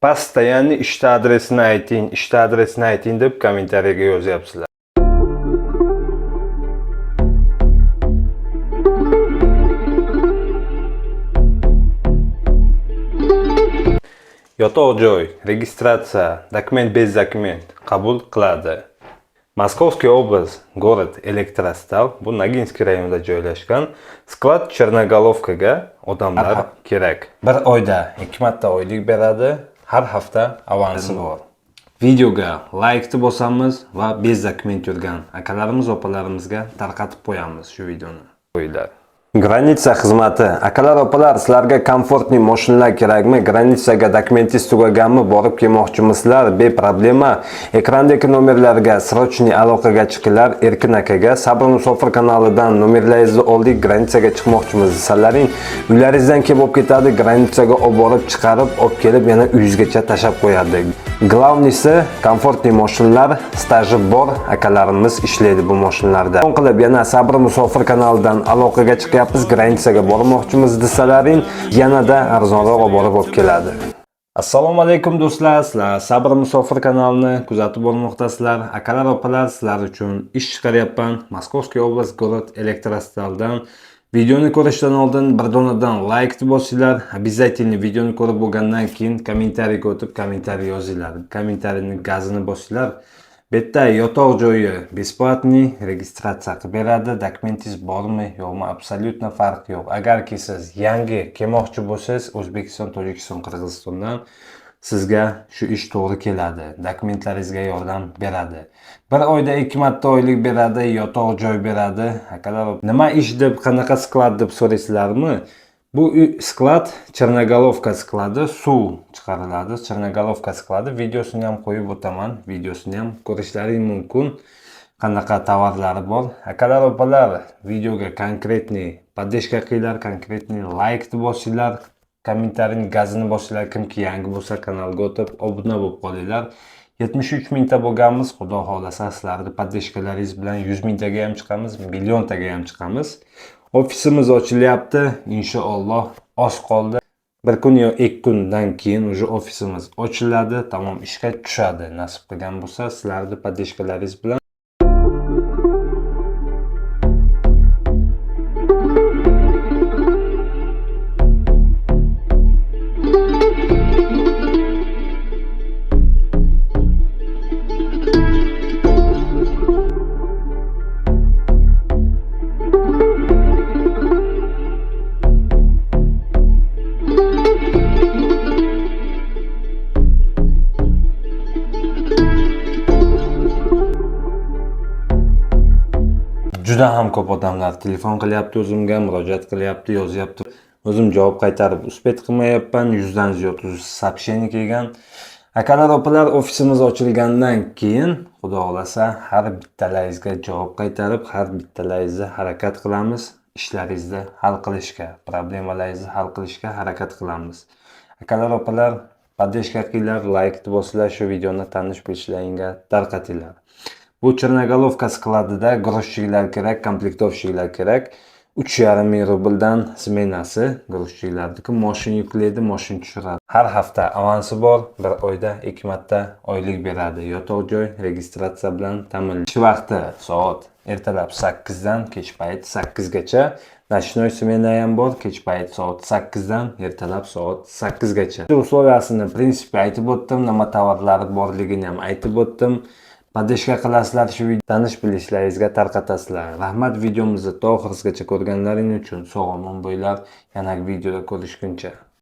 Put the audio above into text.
Постоянно ishchi adresini ayting, ishchi adresini ayting deb kommentariyaga yozyapsizlar. Yotoq joy, registratsiya, dokument bez dokument qabul qiladi. Moskovskiy oblast, город Elektrostal, bu Noginskiy rayonida joylashgan. Sklad Chernogolovkaga odamlar kerak. Bir oyda 2 marta oylik beradi. Har hafta avansi bor. Videoga like bosamiz va bez dokument yurgan akalarimiz, opalarimizga tarqatib qo'yamiz shu videoni. Qo'yinglar. Granitsa xizmati. Akalar, opalar, sizlarga komfortli mashinalar kerakmi? Granitsaga dokumentingiz tugaganmi? Borib kelmoqchimisizlar? Beproblema. Ekrandagi nomerlarga srochniy aloqaga chiqinglar. Erkin akaga Sabr Musofir kanalidan nomerlaringizni oldik. Granitsaga chiqmoqchimiz desalaring, uylaringizdan kelib olib ketadi. Granitsaga olib borib chiqarib, olib kelib yana uyingizgacha tashab qo'yadi. Glavnisi komfortli mashinalar, staji bor akalarimiz ishlaydi bu mashinalarda. Qo'ng'ilib qilib yana Sabr Musofir kanalidan aloqaga chiqyapmiz. Granitsaga bormoqchimiz desalaring, yanada arzonroq borib keladi. Assalomu alaykum do'stlar, sizlar Sabr Musofir kanalini kuzatib bormoqdasizlar. Akalar, opalar, sizlar uchun ish chiqaryapman. Moskovskiy oblast, город Elektrostaldan. Videoni ko'rishdan oldin bir donadan like bosinglar. Обязательно videoni ko'rib bo'lgandan keyin kommentariyaga o'tib kommentariy yozinglar. Kommentariyning gazini bosinglar. Bitta yotoq joyi besplatniy registratsiya qilib beradi. Dokumentingiz bormi, yo'qmi, absolyutno farq yo'q. Agarki siz yangi kelmoqchi bo'lsangiz, O'zbekiston, Tojikiston, Qirg'izistondan sizga shu ish to'g'ri keladi. Dokumentlaringizga yordam beradi. Bir oyda 2 marta oylik beradi, yotoq joy beradi. Akalar, nima ish deb, qanaqa sklad deb so'raysizlarmi? Bu sklad Chernogolovka skladi, suv chiqariladi. Chernogolovka skladi videosini ham qo'yib o'taman. Videosini ham ko'rishlaring mumkin. Qanaqa tovarlari bor. Akalar, opalar, videoga konkretniy podдержка qilinglar, konkretniy like bosinglar, kommentarining gazini bosinglar. Kimki yangi bo'lsa kanalga o'tib obuna bo'lib qolinglar. 73 mingta bo'lganmiz. Xudo xolasa sizlarning podдержкаларingiz bilan 100 mingtaga ham chiqamiz, milliontaga ham chiqamiz. Ofisimiz ochilyapti. Inshaalloh oz qoldi. Bir kun yo 2 kundan keyin уже ofisimiz ochiladi, tamom ishga tushadi. Nasib qilgan bo'lsa, sizlarning podдержкаларingiz bilan juda ham ko'p odamlar telefon qilyapti, o'zimga murojaat qilyapti, yozyapti. O'zim javob qaytarib uspet qilmayapman. 100 dan ziyod сообщение kelgan. Akalar, opalar, ofisimiz ochilgandan keyin xudo xolasa har bittalaringizga javob qaytarib, har bittalaringizni harakat qilamiz, ishlaringizni hal qilishga, problemalaringizni hal qilishga harakat qilamiz. Akalar, opalar, podдержка qilinglar, like bosinglar, shu videoni tanish bilishlarga tarqatinglar. Bu Chernogolovka skladida грузчиклар kerak, komplektovщиклар kerak. 3,5 ming rubldan smenasi грузчикларniki mashina yuklaydi, mashina tushiradi. Har hafta avansi bor, bir oyda 2 marta oylik beradi. Yotoq joy registratsiya bilan ta'minlash. Ish vaqti soat ertalab 8 dan kech payt 8 gacha. Nashnoy smena ham bor, kech payt soat 8 dan ertalab soat 8 gacha. Условиясini prinsipi aytib o'tdim, nima tovarlari borligini ham aytib o'tdim. Podдержка qilasizlar, shu videoni tanish bilishlaringizga tarqatasizlar. Rahmat, videomizni to oxirigacha ko'rganlaring uchun. Sog' omon bo'linglar. Yana videoda ko'rishguncha.